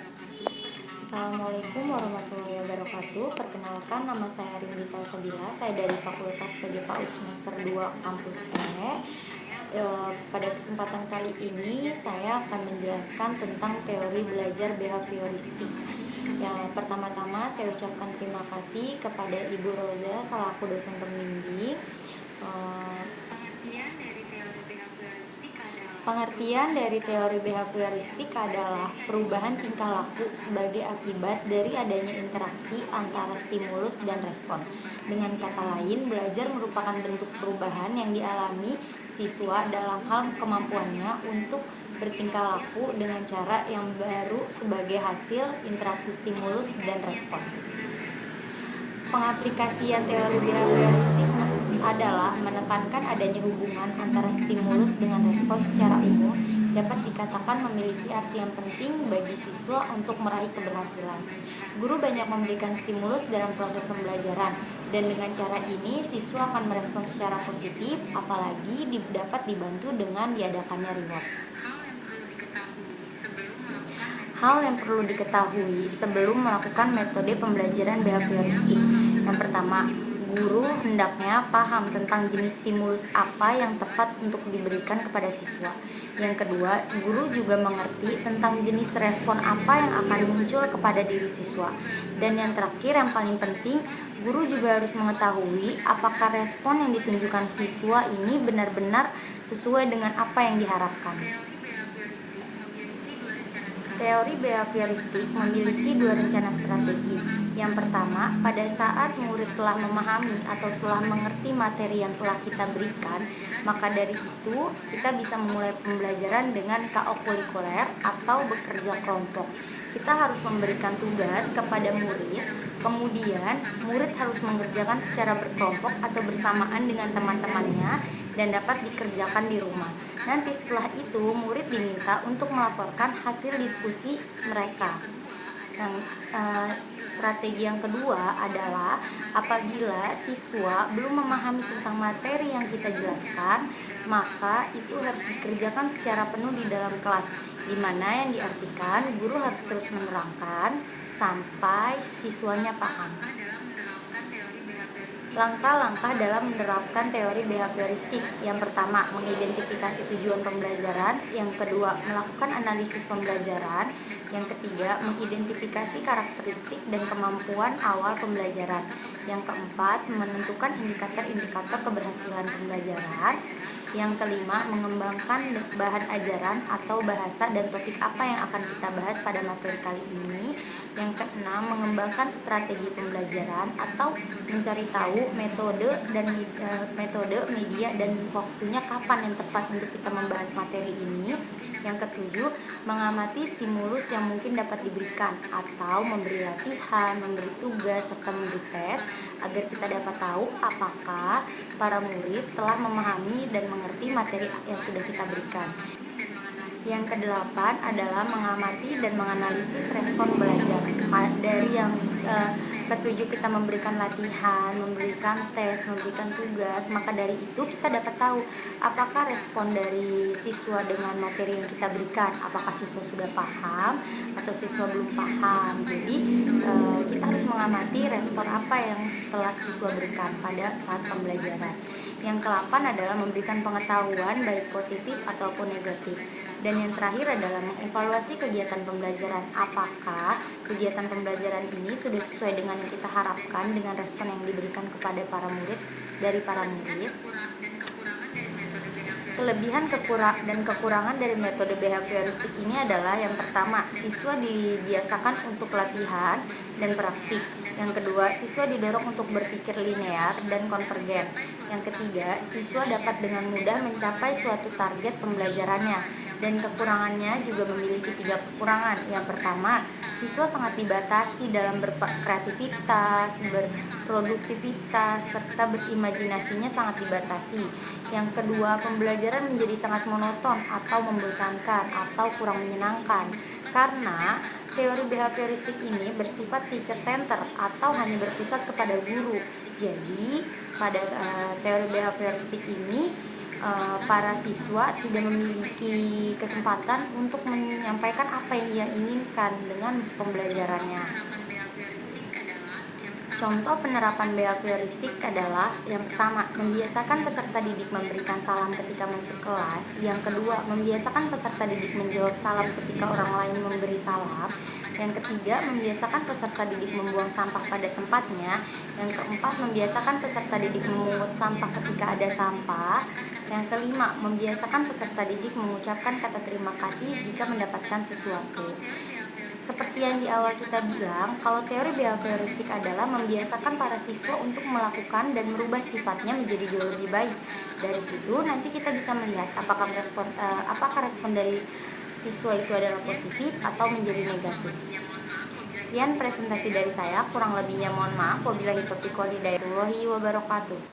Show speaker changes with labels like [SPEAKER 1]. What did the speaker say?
[SPEAKER 1] Assalamualaikum warahmatullahi wabarakatuh. Perkenalkan, nama saya Rindy Salsabila. Saya dari Fakultas PGPAUD semester 2 Kampus E. Pada kesempatan kali ini saya akan menjelaskan tentang teori belajar behavioristik. Yang pertama-tama saya ucapkan terima kasih kepada Ibu Roza selaku dosen pembimbing. Pengertian dari teori behavioristik adalah perubahan tingkah laku sebagai akibat dari adanya interaksi antara stimulus dan respon. Dengan kata lain, belajar merupakan bentuk perubahan yang dialami siswa dalam hal kemampuannya untuk bertingkah laku dengan cara yang baru sebagai hasil interaksi stimulus dan respon. Pengaplikasian teori behavioristik adalah menekankan adanya hubungan antara stimulus dengan respon secara umum dapat dikatakan memiliki arti yang penting bagi siswa untuk meraih keberhasilan. Guru banyak memberikan stimulus dalam proses pembelajaran, dan dengan cara ini siswa akan merespons secara positif, apalagi dapat dibantu dengan diadakannya reward. Hal yang perlu diketahui sebelum melakukan metode pembelajaran behavioristik. Yang pertama, guru hendaknya paham tentang jenis stimulus apa yang tepat untuk diberikan kepada siswa. Yang kedua, guru juga mengerti tentang jenis respon apa yang akan muncul kepada diri siswa. Dan yang terakhir, yang paling penting, guru juga harus mengetahui apakah respon yang ditunjukkan siswa ini benar-benar sesuai dengan apa yang diharapkan. Teori behavioristik memiliki dua rencana strategi. Yang pertama, pada saat murid telah memahami atau telah mengerti materi yang telah kita berikan, maka dari itu kita bisa memulai pembelajaran dengan kokurikuler atau bekerja kelompok. Kita harus memberikan tugas kepada murid, kemudian murid harus mengerjakan secara berkelompok atau bersamaan dengan teman-temannya dan dapat dikerjakan di rumah. Nanti setelah itu murid diminta untuk melaporkan hasil diskusi mereka. Strategi yang kedua adalah apabila siswa belum memahami tentang materi yang kita jelaskan, maka itu harus dikerjakan secara penuh di dalam kelas, di mana yang diartikan guru harus terus menerangkan sampai siswanya paham. Langkah-langkah dalam menerapkan teori behavioristik. Yang pertama, mengidentifikasi tujuan pembelajaran. Yang kedua, melakukan analisis pembelajaran. Yang ketiga, mengidentifikasi karakteristik dan kemampuan awal pembelajaran. Yang keempat, menentukan indikator-indikator keberhasilan pembelajaran. Yang kelima, mengembangkan bahan ajaran atau bahasa dan topik apa yang akan kita bahas pada materi kali ini. Yang keenam, mengembangkan strategi pembelajaran atau mencari tahu metode, media, dan waktunya kapan yang tepat untuk kita membahas materi ini. Yang ketujuh, mengamati stimulus yang mungkin dapat diberikan atau memberi latihan, memberi tugas, serta memberi tes agar kita dapat tahu apakah para murid telah memahami dan mengerti materi yang sudah kita berikan. Yang kedelapan adalah mengamati dan menganalisis respon belajar. Dari yang ketujuh kita memberikan latihan, memberikan tes, memberikan tugas, maka dari itu kita dapat tahu apakah respon dari siswa dengan materi yang kita berikan, apakah siswa sudah paham atau siswa belum paham. Jadi kita harus mengamati respon apa yang telah siswa berikan pada saat pembelajaran. Yang ke-8 adalah memberikan pengetahuan baik positif ataupun negatif. Dan yang terakhir adalah mengevaluasi kegiatan pembelajaran. Apakah kegiatan pembelajaran ini sudah sesuai dengan yang kita harapkan dengan respon yang diberikan kepada para murid dari para murid. Kelebihan dan kekurangan dari metode behavioristik ini adalah yang pertama, siswa dibiasakan untuk latihan dan praktik. Yang kedua, siswa didorong untuk berpikir linear dan konvergen. Yang ketiga, siswa dapat dengan mudah mencapai suatu target pembelajarannya. Dan kekurangannya juga memiliki 3 kekurangan. Yang pertama, siswa sangat dibatasi dalam berkreativitas, berproduktivitas, serta berimajinasinya sangat dibatasi. Yang kedua, pembelajaran menjadi sangat monoton atau membosankan atau kurang menyenangkan karena teori behavioristik ini bersifat teacher center atau hanya berpusat kepada guru. Jadi pada teori behavioristik ini para siswa tidak memiliki kesempatan untuk menyampaikan apa yang ia inginkan dengan pembelajarannya. Contoh penerapan behavioristik adalah yang pertama, membiasakan peserta didik memberikan salam ketika masuk kelas. Yang kedua, membiasakan peserta didik menjawab salam ketika orang lain memberi salam. Yang ketiga, membiasakan peserta didik membuang sampah pada tempatnya. Yang keempat, membiasakan peserta didik memungut sampah ketika ada sampah. Yang kelima, membiasakan peserta didik mengucapkan kata terima kasih jika mendapatkan sesuatu. Seperti yang di awal kita bilang, kalau teori behavioristik adalah membiasakan para siswa untuk melakukan dan merubah sifatnya menjadi jauh lebih baik. Dari situ nanti kita bisa melihat apakah respon dari siswa itu adalah positif atau menjadi negatif. Sekian presentasi dari saya, kurang lebihnya mohon maaf. Wabillahi taufiq wal hidayah wabarakatuh.